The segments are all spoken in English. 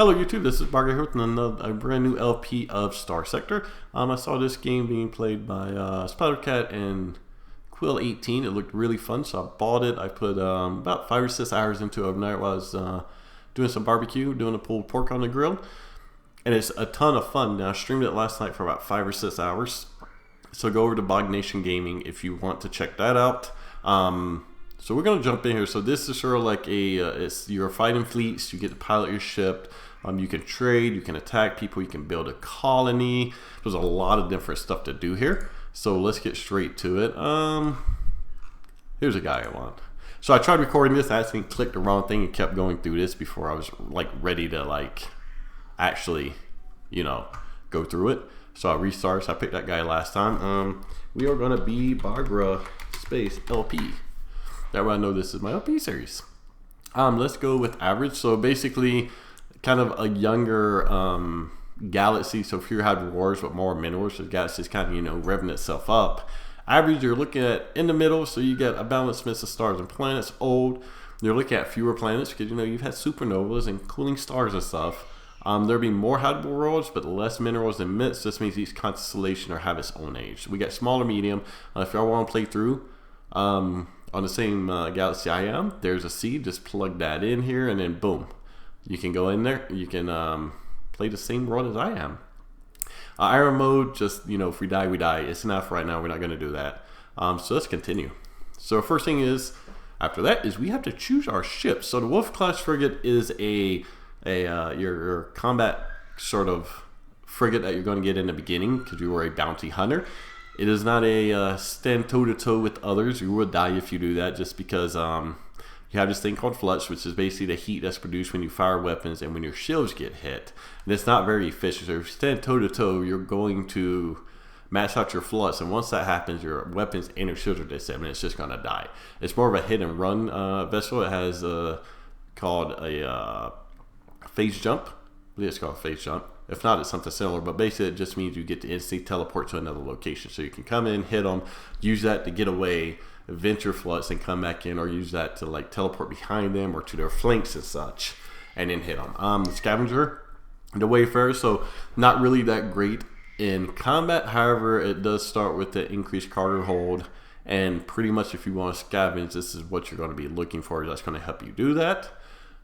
Hello YouTube, this is Barger here with a brand new LP of Starsector. I saw this game being played by Spider-Cat and Quill18. It looked really fun, so I bought it. I put about 5 or 6 hours into it overnight while I was doing some barbecue, doing a pulled pork on the grill. And it's a ton of fun. Now, I streamed it last night for about 5 or 6 hours. So go over to Bog Nation Gaming if you want to check that out. So we're gonna jump in here. So this is sort of like you're fighting fleets. You get to pilot your ship. You can trade. You can attack people. You can build a colony. There's a lot of different stuff to do here. So let's get straight to it. Here's a guy I want. So I tried recording this. I accidentally clicked the wrong thing and kept going through this before I was like ready to actually, go through it. So I restarted. So I picked that guy last time. We are gonna be Bagra Space LP. That way I know this is my LP series. Let's go with average. So basically, kind of a younger galaxy. So if you had wars with more minerals, the galaxy is kind of revving itself up. Average, you're looking at in the middle. So you get a balanced mix of stars and planets. Old, you're looking at fewer planets because you've had supernovas and cooling stars and stuff. There'll be more habitable worlds, but less minerals and myths. This means each constellation or have its own age. We got smaller, medium. If y'all want to play through, on the same galaxy I am, there's a seed. Just plug that in here, and then boom, you can go in there. You can play the same world as I am. Iron mode, just if we die, we die. It's enough right now. We're not going to do that. So let's continue. So first thing is, after that, is we have to choose our ship. So the Wolf class frigate is your combat sort of frigate that you're going to get in the beginning because you were a bounty hunter. It is not a stand toe-to-toe with others. You will die if you do that, just because you have this thing called flux, which is basically the heat that's produced when you fire weapons and when your shields get hit. And it's not very efficient. So if you stand toe-to-toe, you're going to max out your flux, and once that happens, your weapons and your shields are disabled, and it's just going to die. It's more of a hit-and-run vessel. It has called a phase jump. I believe it's called a phase jump. If not, it's something similar, but basically it just means you get to instantly teleport to another location. So you can come in, hit them, use that to get away, vent your flux, and come back in, or use that to teleport behind them or to their flanks and such, and then hit them. The Scavenger, the Wayfarer, so not really that great in combat. However, it does start with the increased cargo hold, and pretty much if you want to scavenge, this is what you're going to be looking for. That's going to help you do that.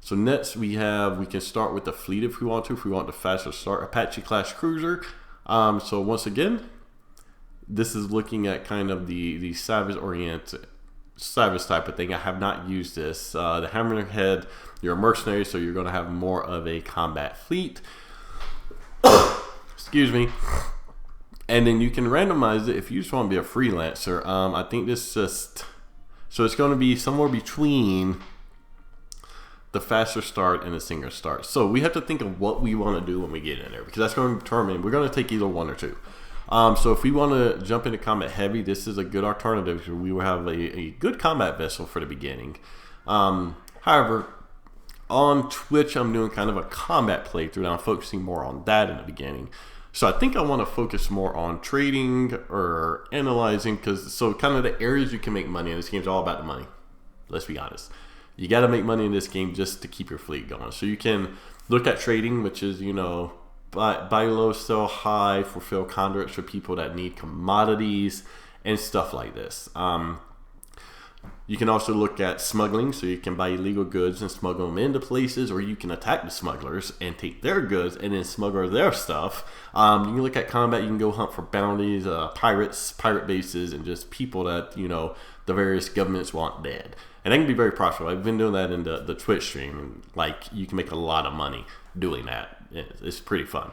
So next we can start with the fleet if we want to. If we want the faster start, Apache class cruiser. So once again, this is looking at kind of the savage type of thing. I have not used this. The Hammerhead, you're a mercenary, so you're going to have more of a combat fleet. Excuse me. And then you can randomize it if you just want to be a freelancer. I think this so it's going to be somewhere between the faster start and the single start. So we have to think of what we want to do when we get in there, because that's going to determine, we're going to take either one or two. So if we want to jump into combat heavy, this is a good alternative. We will have a good combat vessel for the beginning. However, on Twitch, I'm doing kind of a combat playthrough, and I'm focusing more on that in the beginning. So I think I want to focus more on trading or analyzing, so kind of the areas you can make money in this game is all about the money. Let's be honest. You got to make money in this game just to keep your fleet going. So you can look at trading, which is, buy low, sell high, fulfill conduits for people that need commodities and stuff like this. You can also look at smuggling, so you can buy illegal goods and smuggle them into places, or you can attack the smugglers and take their goods and then smuggle their stuff. You can look at combat. You can go hunt for bounties, pirate bases, and just people that, the various governments want dead. And that can be very profitable. I've been doing that in the Twitch stream. And, you can make a lot of money doing that. It's pretty fun.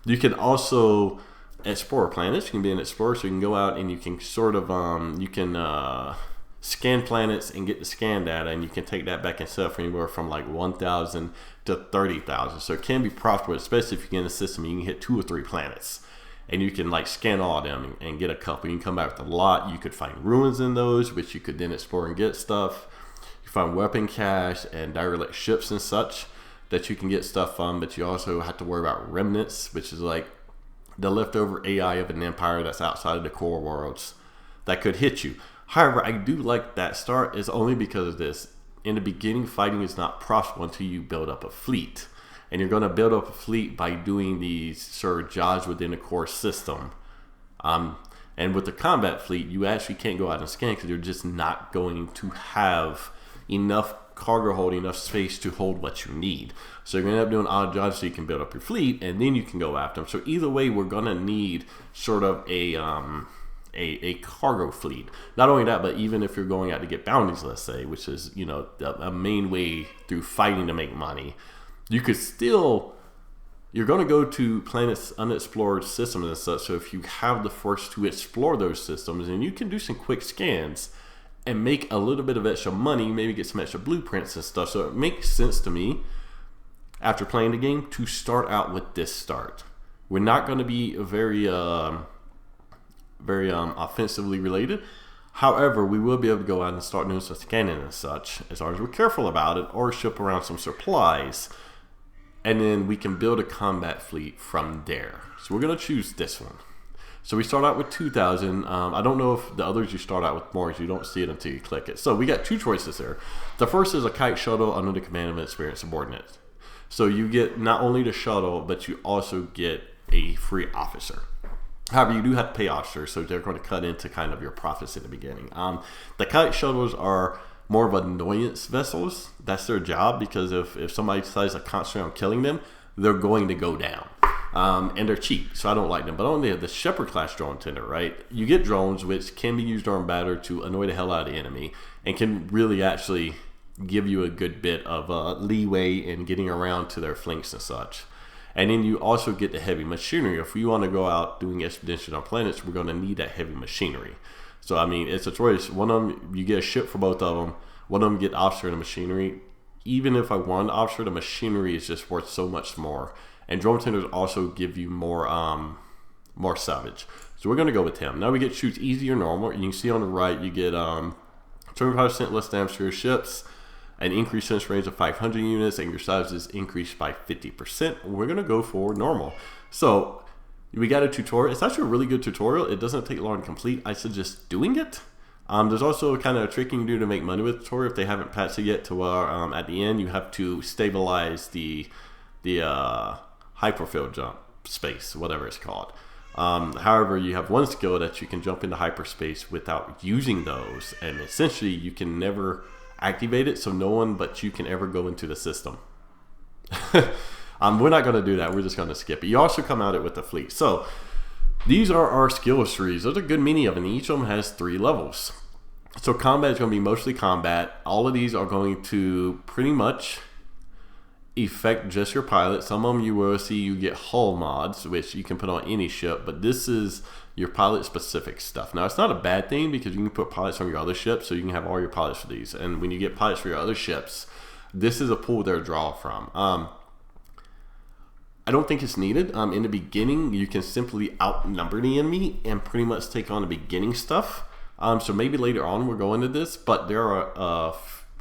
You can also explore planets. You can be an explorer, so you can go out and you can sort of scan planets and get the scan data, and you can take that back and sell for anywhere from 1,000 to 30,000. So it can be profitable, especially if you get in a system and you can hit 2 or 3 planets. And you can scan all of them and get a couple. You can come back with a lot. You could find ruins in those, which you could then explore and get stuff. You find weapon cache and derelict ships and such that you can get stuff from. But you also have to worry about remnants, which is the leftover AI of an empire that's outside of the core worlds that could hit you. However, I do like that start is only because of this. in the beginning, fighting is not profitable until you build up a fleet. And you're going to build up a fleet by doing these sort of jobs within the core system. And with the combat fleet, you actually can't go out and scan because you're just not going to have enough cargo hold, enough space to hold what you need. So you're going to end up doing odd jobs so you can build up your fleet, and then you can go after them. So either way, we're going to need sort of a cargo fleet. Not only that, but even if you're going out to get bounties, let's say, which is, you know, a main way through fighting to make money, you could still, you're going to go to planets, unexplored systems and such. So if you have the force to explore those systems, and you can do some quick scans and make a little bit of extra money, maybe get some extra blueprints and stuff. So it makes sense to me, after playing the game, to start out with this start. We're not going to be very offensively related. However, we will be able to go out and start doing some scanning and such, as long as we're careful about it, or ship around some supplies. And then we can build a combat fleet from there. So we're going to choose this one. So we start out with 2,000. I don't know if the others you start out with more, you don't see it until you click it. So we got two choices there. The first is a kite shuttle under the command of an experienced subordinate. So you get not only the shuttle, but you also get a free officer. However, you do have to pay officers, so they're going to cut into kind of your profits in the beginning. The kite shuttles are more of annoyance vessels. That's their job, because if somebody decides to concentrate on killing them, they're going to go down. And they're cheap, so I don't like them. But only the Shepherd class drone tender, right? You get drones which can be used during battle to annoy the hell out of the enemy, and can really actually give you a good bit of leeway in getting around to their flanks and such. And then you also get the heavy machinery. If you want to go out doing expeditions on planets, we're going to need that heavy machinery. So I mean, it's a choice. One of them, you get a ship for both of them. One of them get officer and the machinery. Even if I wanted officer, the machinery is just worth so much more. And drone tenders also give you more salvage. So we're going to go with him. Now we get choose easy or normal. And you can see on the right, you get 25% less damage to your ships, an increased sense range of 500 units, and your size is increased by 50%. We're going to go for normal. So we got a tutorial. It's actually a really good tutorial. It doesn't take long to complete. I suggest doing it. There's also kind of a trick you can do to make money with the tutorial if they haven't patched it yet, to where at the end you have to stabilize the hyperfield jump space, whatever it's called. However, you have one skill that you can jump into hyperspace without using those, and essentially you can never activate it, so no one but you can ever go into the system. We're not going to do that. We're just going to skip it. You also come at it with the fleet. So these are our skill trees. There's a good many of them. Each of them has 3 levels. So combat is going to be mostly combat. All of these are going to pretty much affect just your pilot. Some of them you will see you get hull mods, which you can put on any ship, but this is your pilot specific stuff. Now it's not a bad thing, because you can put pilots on your other ships, so you can have all your pilots for these. And when you get pilots for your other ships, this is a pool they're draw from. I don't think it's needed. In the beginning, you can simply outnumber the enemy and pretty much take on the beginning stuff. So maybe later on we'll go into this, but there are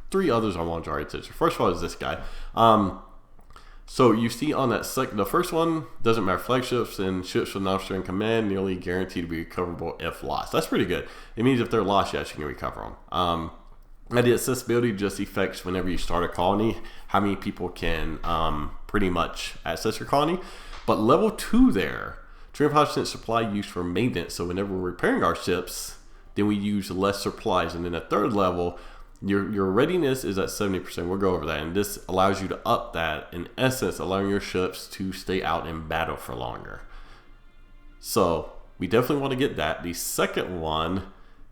3 others I want to draw your attention. First of all is this guy. So you see on that the first one, doesn't matter, flagships and ships with an officer in command nearly guaranteed to be recoverable if lost. That's pretty good. It means if they're lost, yes, you can recover them. And the accessibility just affects whenever you start a colony, how many people can pretty much access your colony. But level 2 there, 25% supply used for maintenance. So whenever we're repairing our ships, then we use less supplies. And then at 3rd level, your readiness is at 70%. We'll go over that. And this allows you to up that, in essence, allowing your ships to stay out in battle for longer. So we definitely want to get that. The second one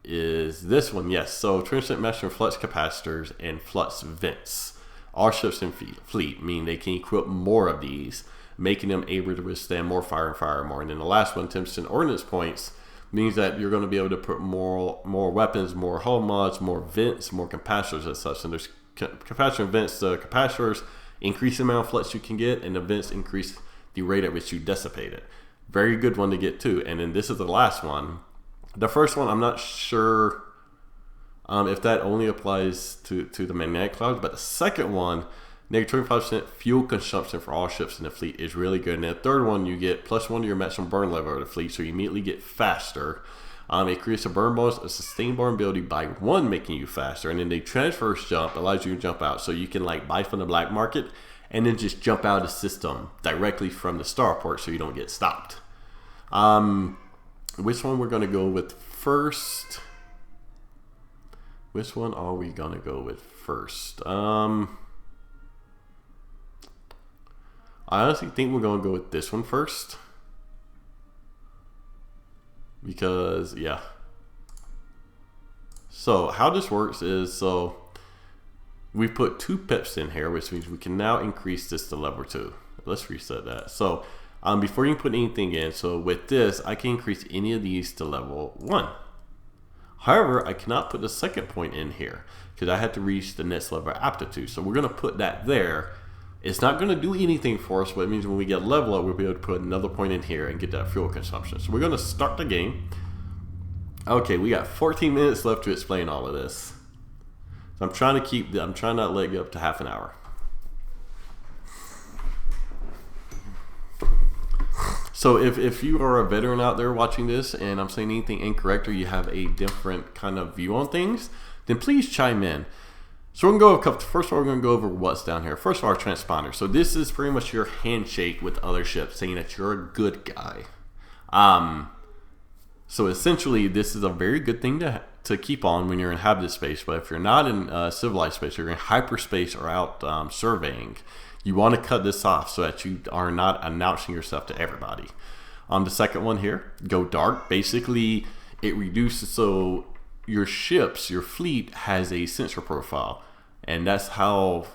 is this one. Yes, so 20% master flux capacitors and flux vents. Our ships in fleet mean they can equip more of these, making them able to withstand more fire and fire more. And then the last one, 10% ordnance points, means that you're going to be able to put more weapons, more hull mods, more vents, more capacitors and such. And there's capacitor and vents. The capacitors increase the amount of flux you can get, and the vents increase the rate at which you dissipate it. Very good one to get too. And then this is the last one. The first one, I'm not sure if that only applies to the magnetic clouds, but the second one, negative 25% fuel consumption for all ships in the fleet, is really good. And the third one, you get +1 to your maximum burn level of the fleet, so you immediately get faster. It creates a burn bonus, a sustain burn ability by 1, making you faster, and then the transverse jump allows you to jump out, so you can like buy from the black market and then just jump out of the system directly from the starport, so you don't get stopped. Which one we're gonna go with first? Which one are we gonna go with first? I honestly think we're gonna go with this one first. Because, yeah. So, how this works is, so we put 2 pips in here, which means we can now increase this to level 2. Let's reset that. So, before you put anything in, so with this, I can increase any of these to level 1. However, I cannot put the second point in here because I had to reach the next level of aptitude. So we're going to put that there. It's not going to do anything for us, but it means when we get level up, we'll be able to put another point in here and get that fuel consumption. So we're going to start the game. Okay, we got 14 minutes left to explain all of this. So I'm trying to not let it go up to half an hour. So if you are a veteran out there watching this and I'm saying anything incorrect or you have a different kind of view on things, then please chime in. So we're going to go first of all, we're going to go over what's down here. First of all, our transponder. So this is pretty much your handshake with other ships saying that you're a good guy. So essentially this is a very good thing to keep on when you're in inhabited space, but if you're not in civilized space, you're in hyperspace or out surveying, you want to cut this off so that you are not announcing yourself to everybody. The second one here, go dark. Basically, it reduces, so your ships, your fleet has a sensor profile, and that's how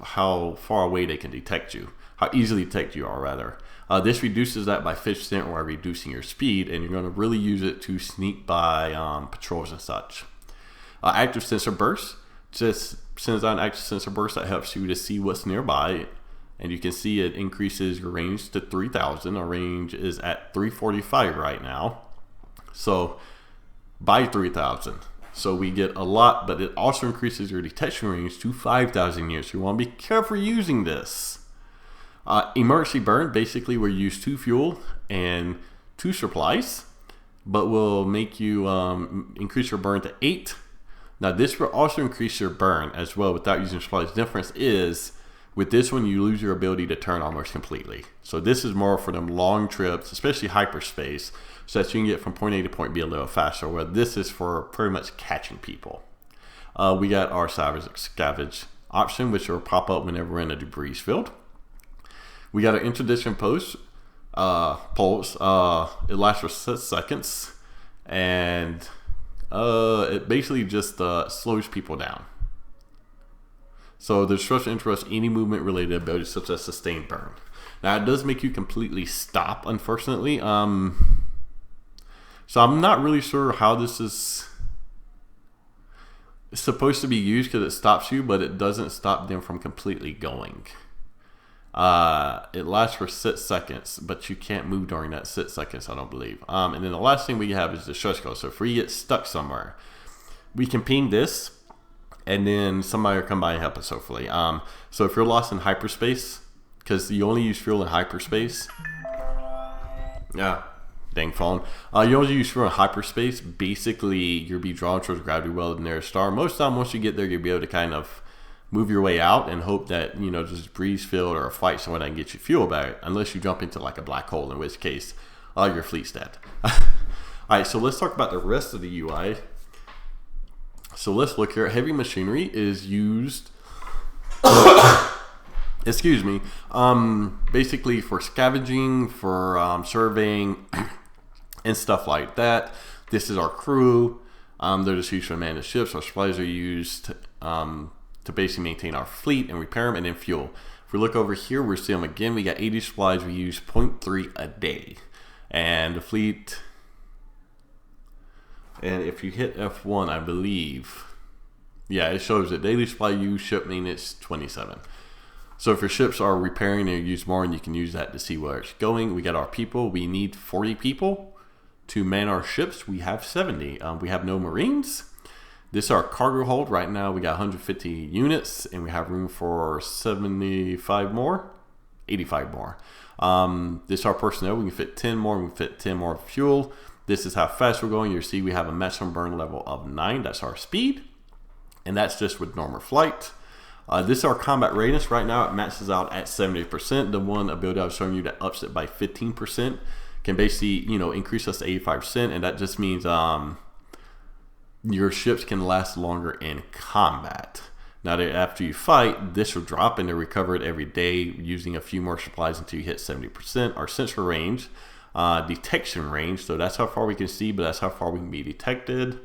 far away they can detect you, how easily detect you are rather. This reduces that by 50% or reducing your speed, and you're going to really use it to sneak by patrols and such. Active sensor burst just sends out an active sensor burst that helps you to see what's nearby. And you can see it increases your range to 3,000. Our range is at 345 right now. So by 3,000. So we get a lot, but it also increases your detection range to 5,000 years. So you want to be careful using this. Emergency burn, basically we use 2 fuel and 2 supplies, but will make you increase your burn to 8. Now this will also increase your burn as well without using supplies. The difference is, with this one, you lose your ability to turn almost completely. So this is more for them long trips, especially hyperspace, so that you can get from point A to point B a little faster, where this is for pretty much catching people. We got our scavenge option, which will pop up whenever we're in a debris field. We got an interdiction pulse. It lasts for 6 seconds, and it basically just slows people down. So the destruction interrupts any movement related abilities such as sustained burn. Now it does make you completely stop, unfortunately. So I'm not really sure how this is supposed to be used, because it stops you, but it doesn't stop them from completely going. It lasts for 6 seconds, but you can't move during that 6 seconds, I don't believe. And then the last thing we have is the stretch code. So if we get stuck somewhere, we can ping this, and then somebody will come by and help us, hopefully. So if you're lost in hyperspace, because you only use fuel in hyperspace. Yeah, dang phone. You only use fuel in hyperspace. Basically, you'll be drawn towards gravity well the nearest star. Most of the time, once you get there, you'll be able to kind of move your way out and hope that, you know, just breeze field or a fight somewhere that can get you fuel back, unless you jump into like a black hole, in which case your fleet's dead. Alright, so let's talk about the rest of the UI. So let's look here. Heavy machinery is used excuse me, basically for scavenging, for surveying and stuff like that. This is our crew. They're just used to man the ships. Our supplies are used to basically maintain our fleet and repair them, and then fuel. If we look over here, we're seeing them again. We got 80 supplies. We use 0.3 a day, and the fleet. And if you hit F1, I believe, yeah, it shows that daily supply use, ship maintenance 27. So if your ships are repairing and you use more, and you can use that to see where it's going. We got our people. We need 40 people to man our ships. We have 70. We have no Marines. This is our cargo hold. Right now we got 150 units, and we have room for 75 more, 85 more. This is our personnel. We can fit 10 more. We can fit 10 more fuel. This is how fast we're going. You see we have a maximum burn level of 9. That's our speed. And that's just with normal flight. This is our combat readiness. Right now it maxes out at 70%. The one ability I was showing you that ups it by 15% can basically, you know, increase us to 85%. And that just means your ships can last longer in combat. Now that after you fight, this will drop and they recover it every day using a few more supplies until you hit 70%. Our sensor range, detection range, so that's how far we can see, but that's how far we can be detected.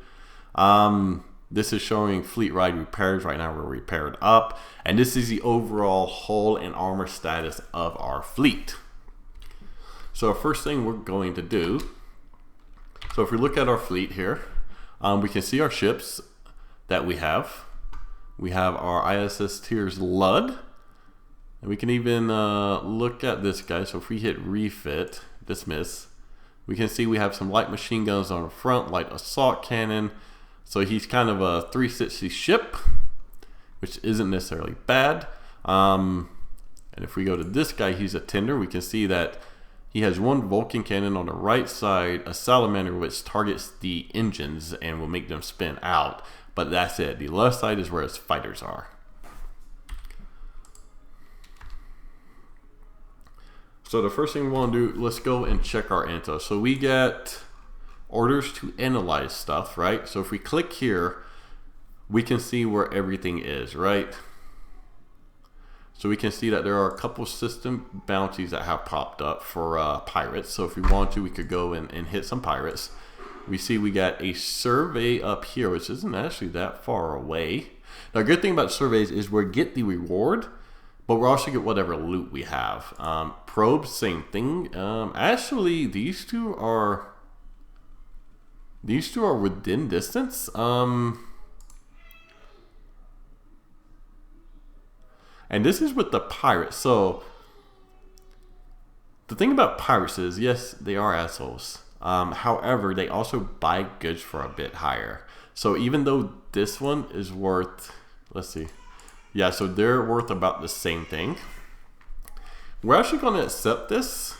This is showing fleet ride repairs. Right now we're repaired up. And this is the overall hull and armor status of our fleet. So the first thing we're going to do, so if we look at our fleet here, we can see our ships that we have. We have our ISS tiers Lud. And we can even look at this guy. So if we hit refit, dismiss, we can see we have some light machine guns on the front, light assault cannon. So he's kind of a 360 ship, which isn't necessarily bad. And if we go to this guy, he's a tender. We can see that he has one Vulcan cannon on the right side, a salamander which targets the engines and will make them spin out. But that's it. The left side is where his fighters are. So the first thing we want to do, let's go and check our info. So we get orders to analyze stuff, right? So if we click here, we can see where everything is, right? So we can see that there are a couple system bounties that have popped up for pirates. So if we want to, we could go and hit some pirates. We see we got a survey up here, which isn't actually that far away. Now, the good thing about surveys is we get the reward, but we also get whatever loot we have. Probes, same thing. Actually, these two are within distance. And this is with the pirates. So the thing about pirates is, yes, they are assholes. However, they also buy goods for a bit higher. So even though this one is worth, let's see. Yeah, so they're worth about the same thing. We're actually going to accept this.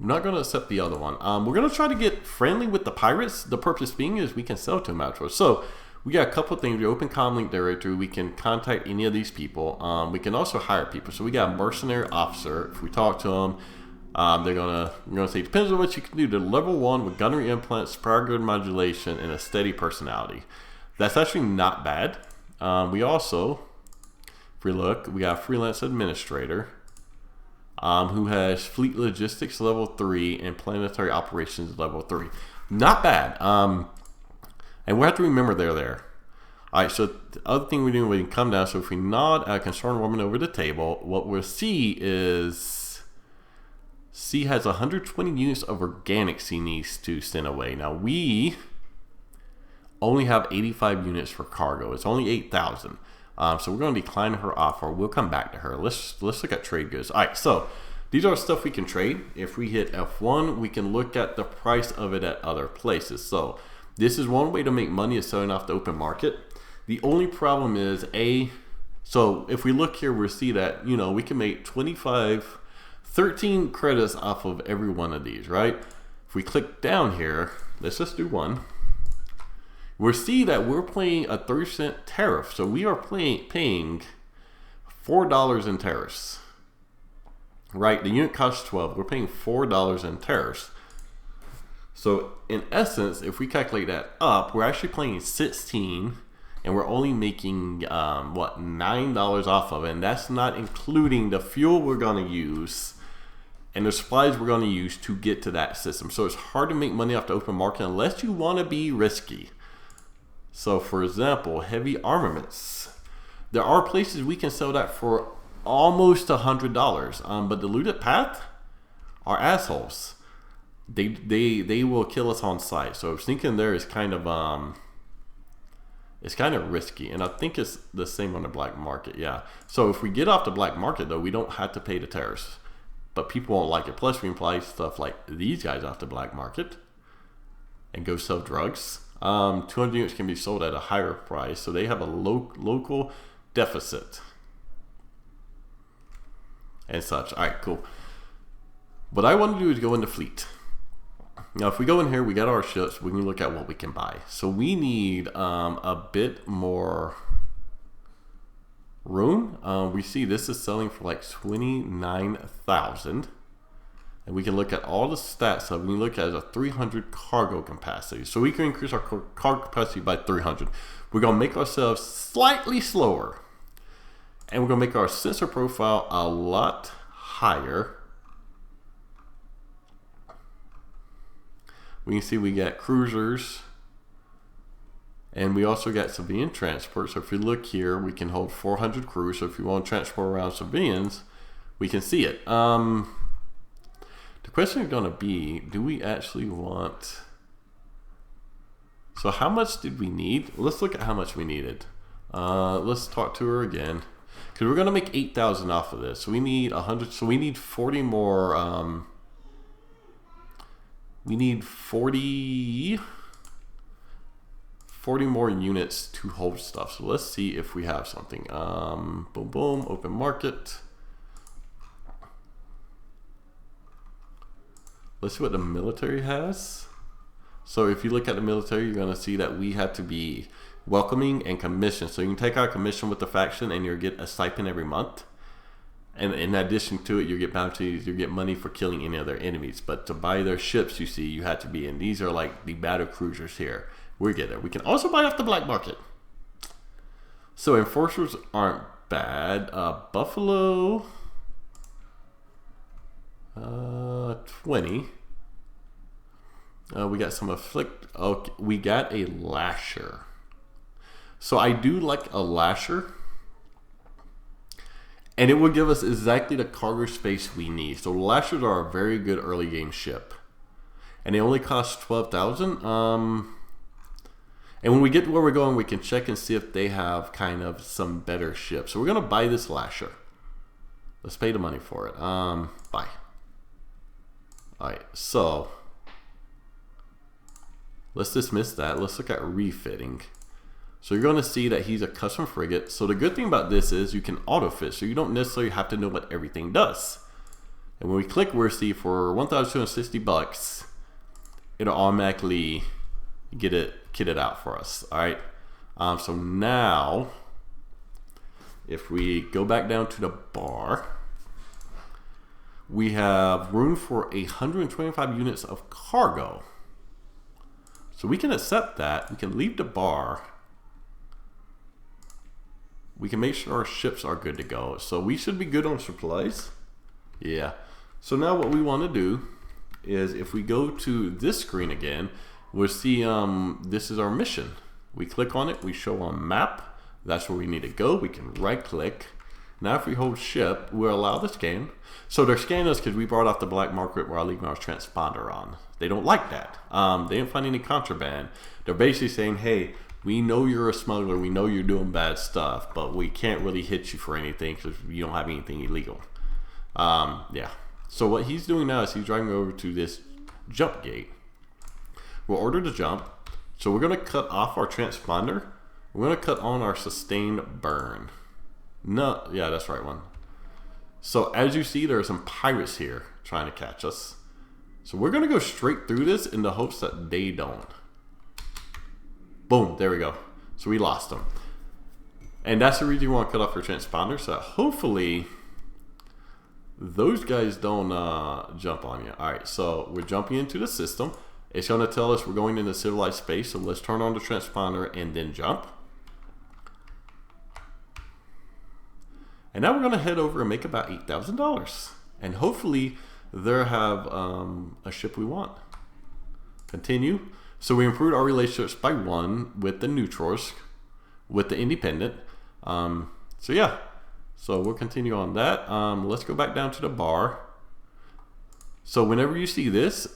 I'm not going to accept the other one. We're going to try to get friendly with the pirates. The purpose being is we can sell to them afterwards. So we got a couple of things. We open comm link directory. We can contact any of these people. We can also hire people. So we got a mercenary officer. If we talk to them, they're gonna say, depends on what you can do. They're level 1 with gunnery implants, power grid modulation, and a steady personality. That's actually not bad. We also, if we look, we got a freelance administrator. Who has fleet logistics level 3 and planetary operations level 3. Not bad. And we have to remember they're there. Alright, so the other thing we do, we can come down. So if we nod a concerned woman over the table, what we'll see is C has 120 units of organics he needs to send away. Now we only have 85 units for cargo. It's only 8,000. So we're going to decline her offer. We'll come back to her. Let's look at trade goods. All right, so these are stuff we can trade. If we hit F1, we can look at the price of it at other places. So this is one way to make money, is selling off the open market. The only problem is so if we look here, we'll see that, you know, we can make 13 credits off of every one of these, right? If we click down here, let's just do one. We'll see that we're paying a 30% tariff. So we are paying $4 in tariffs. Right? The unit costs 12. We're paying $4 in tariffs. So in essence, if we calculate that up, we're actually paying 16, and we're only making what, $9 off of it. And that's not including the fuel we're going to use and the supplies we're going to use to get to that system. So it's hard to make money off the open market unless you want to be risky. So for example, heavy armaments. There are places we can sell that for almost $100. But the looted path are assholes. They will kill us on sight. So sneaking there is kind of risky, and I think it's the same on the black market. Yeah. So if we get off the black market though, we don't have to pay the tariffs, but people won't like it. Plus we can buy stuff like these guys off the black market and go sell drugs. 200 units can be sold at a higher price, so they have a local deficit and such. All right, cool. What I want to do is go into fleet. Now, if we go in here, we got our ships. We can look at what we can buy. So we need a bit more room. We see this is selling for like 29,000. And we can look at all the stats of it. We can look at a 300 cargo capacity. So we can increase our cargo capacity by 300. We're going to make ourselves slightly slower. And we're going to make our sensor profile a lot higher. We can see we got cruisers. And we also got civilian transport. So if you look here, we can hold 400 crews. So if you want to transport around civilians, we can see it. The question is going to be, do we actually want... So how much did we need? Let's look at how much we needed. Let's talk to her again. Because we're going to make 8,000 off of this. So we need 100. So we need 40 more... we need 40 more units to hold stuff. So let's see if we have something. Boom, boom, open market. Let's see what the military has. So if you look at the military, you're going to see that we have to be welcoming and commission. So you can take out commission with the faction and you'll get a stipend every month. And in addition to it, you get bounties, you get money for killing any other enemies. But to buy their ships, you see, you have to be in. These are like the battle cruisers here. We get there. We can also buy off the black market. So enforcers aren't bad. Buffalo... 20. We got some afflict. Okay, we got a lasher. So I do like a lasher, and it will give us exactly the cargo space we need. So lashers are a very good early game ship, and they only cost 12,000. And when we get to where we're going, we can check and see if they have kind of some better ships. So we're gonna buy this lasher. Let's pay the money for it. Buy. Alright, so let's dismiss that. Let's look at refitting. So you're going to see that he's a custom frigate. So the good thing about this is you can auto fit, so you don't necessarily have to know what everything does. And when we click, we'll see for 1,260 bucks, it'll automatically get it kitted out for us. Alright, so now if we go back down to the bar, we have room for 125 units of cargo. So we can accept that. We can leave the bar. We can make sure our ships are good to go. So we should be good on supplies. Yeah. So now what we want to do is if we go to this screen again, we'll see this is our mission. We click on it. We show on map. That's where we need to go. We can right click. Now if we hold ship, we'll allow the scan. So they're scanning us because we brought off the black market while leaving our transponder on. They don't like that. They didn't find any contraband. They're basically saying, hey, we know you're a smuggler. We know you're doing bad stuff, but we can't really hit you for anything because you don't have anything illegal. Yeah. So what he's doing now is he's driving over to this jump gate. We'll order the jump. So we're going to cut off our transponder. We're going to cut on our sustained burn. No, yeah, that's the right one. So as you see, there are some pirates here trying to catch us. So we're going to go straight through this in the hopes that they don't. Boom, there we go. So we lost them. And that's the reason you want to cut off your transponder, so that hopefully those guys don't jump on you. All right, so we're jumping into the system. It's going to tell us we're going into civilized space, so let's turn on the transponder and then jump. And now we're going to head over and make about $8,000. And hopefully they'll have a ship we want. Continue. So we improved our relationships by 1 with the neutrals, with the independent. So yeah. So we'll continue on that. Let's go back down to the bar. So whenever you see this,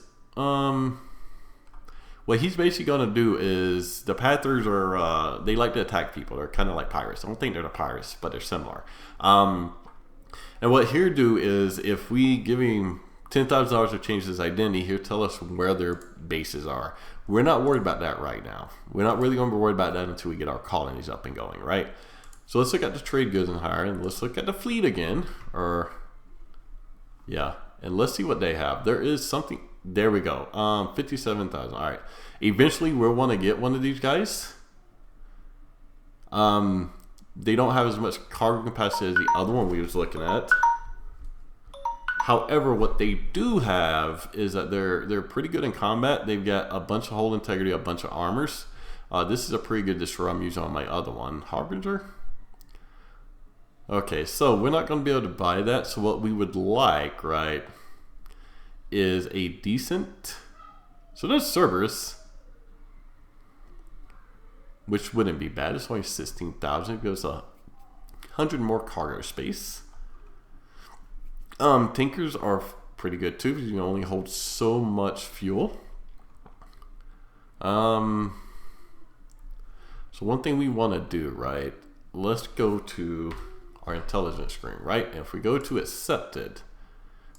what he's basically going to do is the Panthers are, they like to attack people. They're kind of like pirates. I don't think they're the pirates, but they're similar. And what he'll do is if we give him $10,000 to change his identity, he'll tell us where their bases are. We're not worried about that right now. We're not really going to be worried about that until we get our colonies up and going, right? So let's look at the trade goods and hire, and let's look at the fleet again. Or, yeah. And let's see what they have. There is something. There we go. 57,000. All right. Eventually, we'll want to get one of these guys. They don't have as much cargo capacity as the other one we was looking at. However, what they do have is that they're pretty good in combat. They've got a bunch of hull integrity, a bunch of armors. This is a pretty good destroyer I'm using on my other one. Harbinger? Okay, so we're not going to be able to buy that. So what we would like, right, is a decent... So there's Cerberus, which wouldn't be bad. It's only 16,000. It gives 100 more cargo space. Tankers are pretty good too, because you can only hold so much fuel. So one thing we want to do, right? Let's go to our intelligence screen, right? And if we go to accepted,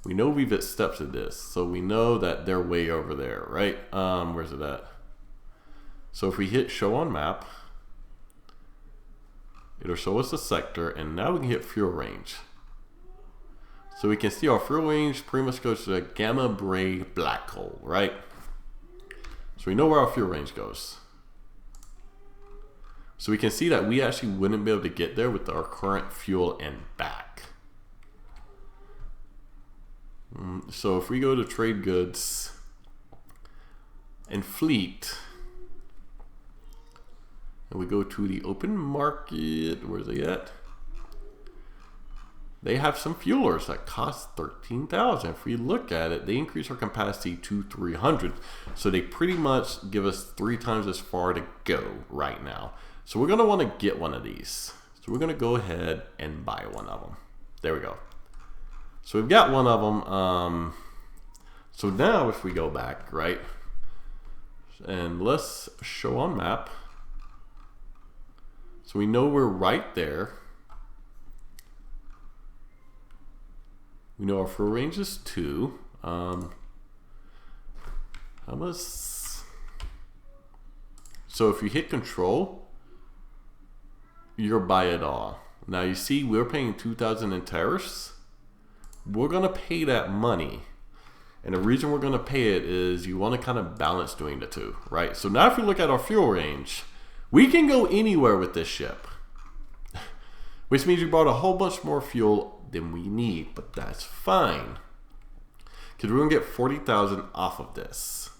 we know we've accepted this, so we know that they're way over there, right? Where's it at? So if we hit show on map, it'll show us the sector, and now we can hit fuel range. So we can see our fuel range pretty much goes to the Gamma Ray black hole, right? So we know where our fuel range goes. So we can see that we actually wouldn't be able to get there with our current fuel and back. So if we go to trade goods and fleet, and we go to the open market, where's it at? They have some fuelers that cost 13,000. If we look at it, they increase our capacity to 300. So they pretty much give us 3 times as far to go right now. So we're gonna wanna get one of these. So we're gonna go ahead and buy one of them. There we go. So we've got one of them. So now if we go back, right? And let's show on map. So we know we're right there. We know our fuel range is 2. How much? So if you hit control, you'll buy it all. Now you see we're paying 2,000 in tariffs. We're gonna pay that money. And the reason we're gonna pay it is you wanna kind of balance doing the two, right? So now if we look at our fuel range, we can go anywhere with this ship. Which means we bought a whole bunch more fuel than we need, but that's fine. Because we're gonna get 40,000 off of this.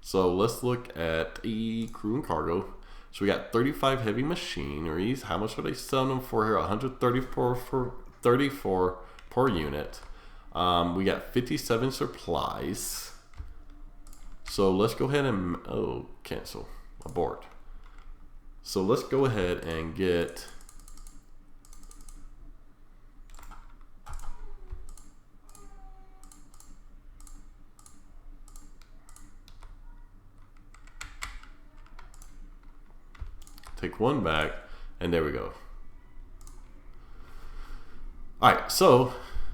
So let's look at a crew and cargo. So we got 35 heavy machineries. How much are they selling them for here? 134 for 34 per unit. We got 57 supplies. So let's go ahead and cancel, abort. So let's go ahead and get take one back, and there we go. Alright, so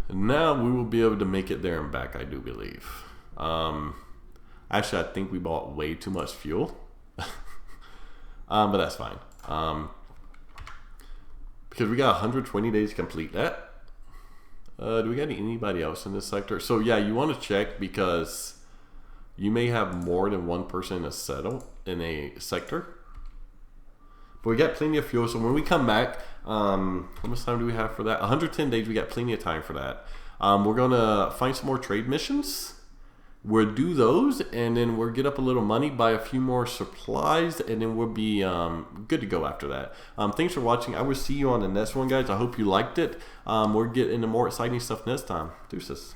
now we will be able to make it there and back, I do believe. Actually, I think we bought way too much fuel. But that's fine. Because we got 120 days to complete that. Do we got anybody else in this sector? So yeah, you want to check because you may have more than one person in a sector. But we got plenty of fuel, so when we come back, how much time do we have for that? 110 days, we got plenty of time for that. We're gonna find some more trade missions. We'll do those, and then we'll get up a little money, buy a few more supplies, and then we'll be good to go after that. Thanks for watching. I will see you on the next one, guys. I hope you liked it. We'll get into more exciting stuff next time. Deuces.